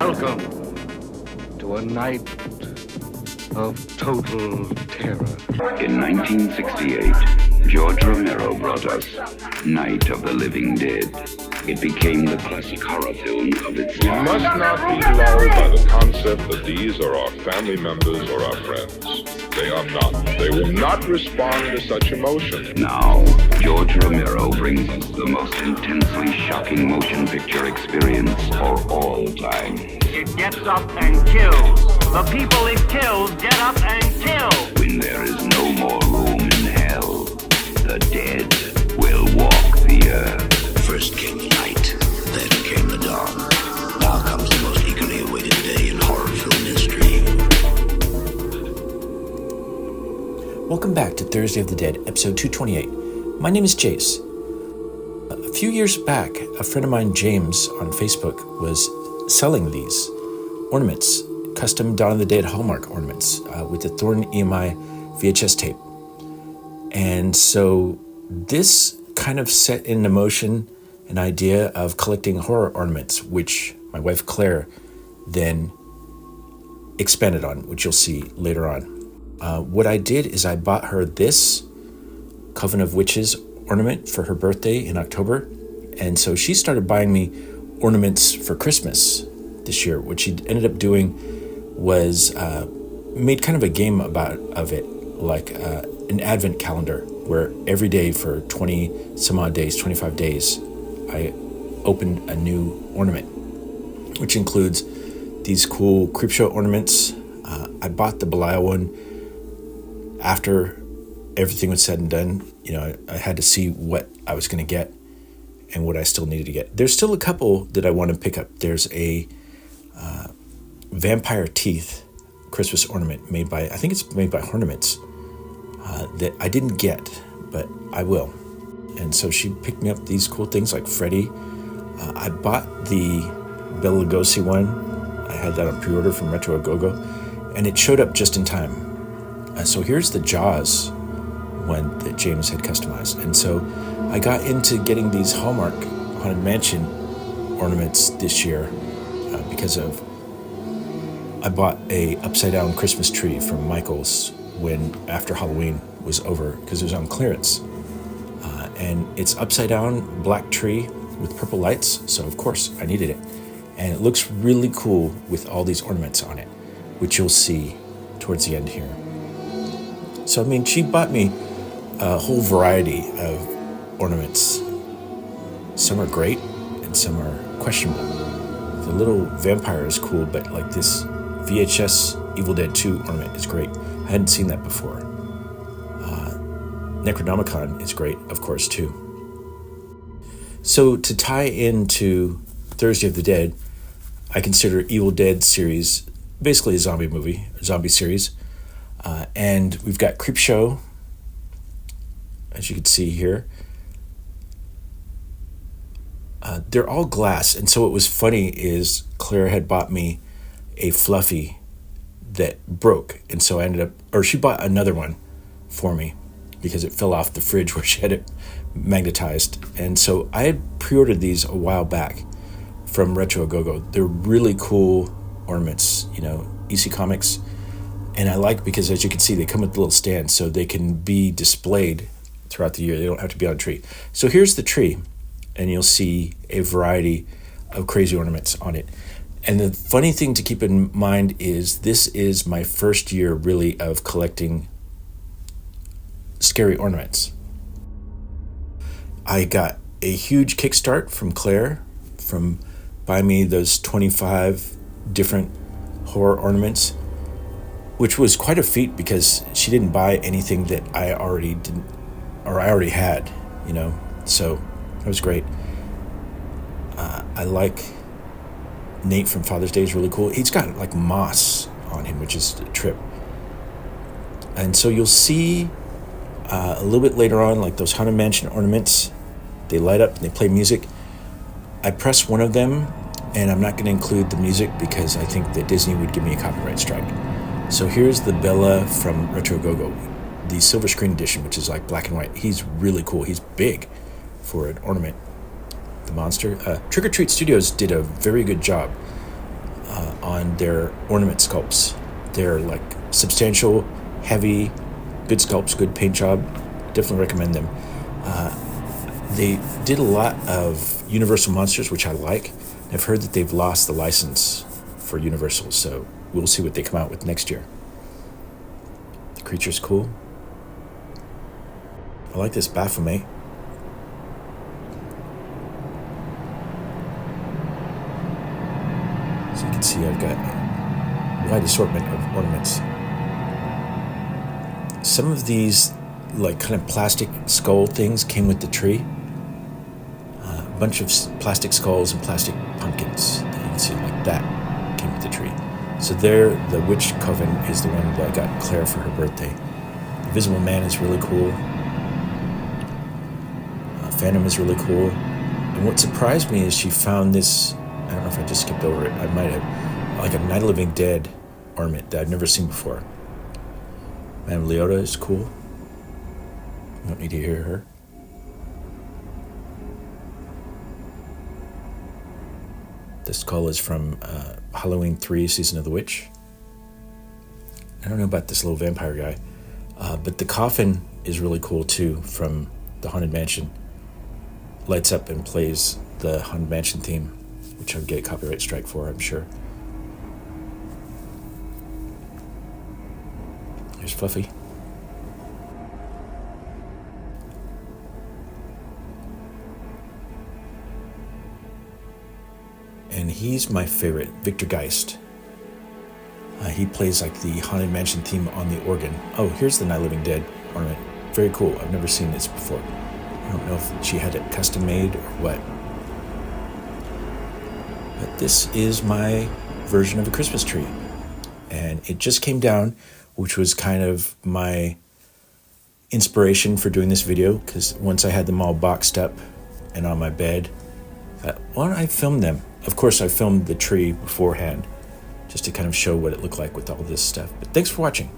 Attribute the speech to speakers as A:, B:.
A: Welcome to a night of total terror.
B: In 1968, George Romero brought us Night of the Living Dead. It became the classic horror film of its time.
C: We must not be lulled by the concept that these are our family members or our friends. They are not. They will not respond to such emotion.
B: Now, George Romero brings us the most intensely shocking motion picture experience for all time.
D: It gets up and kills. The people it kills get up and kill.
B: When there is no more room in hell, the dead will walk the earth.
E: First came the night, then came the dawn. Now comes the most eagerly awaited day in horror film history.
F: Welcome back to Thursday of the Dead, episode 228. My name is Jace. A few years back, a friend of mine, James, on Facebook, was selling these ornaments, custom Dawn of the Dead Hallmark ornaments with the Thorn EMI VHS tape. And so this kind of set into motion an idea of collecting horror ornaments, which my wife Claire then expanded on, which you'll see later on. What I did is I bought her this Coven of Witches ornament for her birthday in October. And so she started buying me ornaments for Christmas this year. What she ended up doing was made kind of a game of it, like an advent calendar, where every day for 20 some odd days, 25 days, I opened a new ornament, which includes these cool Creepshow ornaments. I bought the Belial one after everything was said and done. You know, I had to see what I was going to get and what I still needed to get. There's still a couple that I want to pick up. There's a vampire teeth Christmas ornament made by, I think it's made by Ornaments, that I didn't get, but I will. And so she picked me up these cool things like Freddy. I bought the Bela Lugosi one. I had that on pre-order from Retro Agogo, and it showed up just in time. So here's the Jaws one that James had customized. And so I got into getting these Hallmark Haunted Mansion ornaments this year because I bought a upside down Christmas tree from Michael's after Halloween was over, because it was on clearance. And it's upside down black tree with purple lights, so of course I needed it. And it looks really cool with all these ornaments on it, which you'll see towards the end here. So I mean, she bought me a whole variety of ornaments. Some are great and some are questionable. The little vampire is cool, but like this VHS Evil Dead 2 ornament is great. I hadn't seen that before. Necronomicon is great, of course, too. So to tie into Thursday of the Dead, I consider Evil Dead series basically a zombie movie, a zombie series. And we've got Creepshow, as you can see here. They're all glass, and so what was funny is Claire had bought me a Fluffy that broke, and so she bought another one for me because it fell off the fridge where she had it magnetized. And so I had pre-ordered these a while back from Retro Agogo. They're really cool ornaments, EC Comics. And I like, because as you can see, they come with little stands so they can be displayed throughout the year. They don't have to be on a tree. So here's the tree, and you'll see a variety of crazy ornaments on it. And the funny thing to keep in mind is this is my first year really of collecting scary ornaments. I got a huge kickstart from Claire from buying me those 25 different horror ornaments, which was quite a feat because she didn't buy anything that I already had, so that was great. I like Nate from Father's Day is really cool. He's got like moss on him, which is a trip. And so you'll see a little bit later on, like those Haunted Mansion ornaments, they light up and they play music. I press one of them, and I'm not going to include the music because I think that Disney would give me a copyright strike. So here's the Bella from Retro Go-Go, the silver screen edition, which is like black and white. He's really cool. He's big for an ornament. The monster. Trick or Treat Studios did a very good job on their ornament sculpts. They're like substantial, heavy, good sculpts, good paint job. Definitely recommend them. They did a lot of Universal monsters, which I like. I've heard that they've lost the license for Universal, so we'll see what they come out with next year. The creature's cool. I like this Baphomet. So you can see I've got a wide assortment of ornaments. Some of these like kind of plastic skull things came with the tree. A bunch of plastic skulls and plastic pumpkins that you can see like that came with the tree. So there, the Witch Coven is the one that I got Claire for her birthday. The Invisible Man is really cool. Phantom is really cool. And what surprised me is she found this, I don't know if I just skipped over it, I might have, like a Night of the Living Dead ornament that I've never seen before. Madame Leota is cool. You don't need to hear her. This skull is from Halloween 3, Season of the Witch. I don't know about this little vampire guy, but the coffin is really cool too, from the Haunted Mansion. Lights up and plays the Haunted Mansion theme, which I would get a copyright strike for, I'm sure. Here's Fluffy. And he's my favorite, Victor Geist. He plays like the Haunted Mansion theme on the organ. Oh, here's the Night of the Living Dead ornament. Very cool. I've never seen this before. I don't know if she had it custom made or what. But this is my version of a Christmas tree. And it just came down, which was kind of my inspiration for doing this video, because once I had them all boxed up and on my bed, I thought, why don't I film them? Of course, I filmed the tree beforehand, just to kind of show what it looked like with all this stuff. But thanks for watching.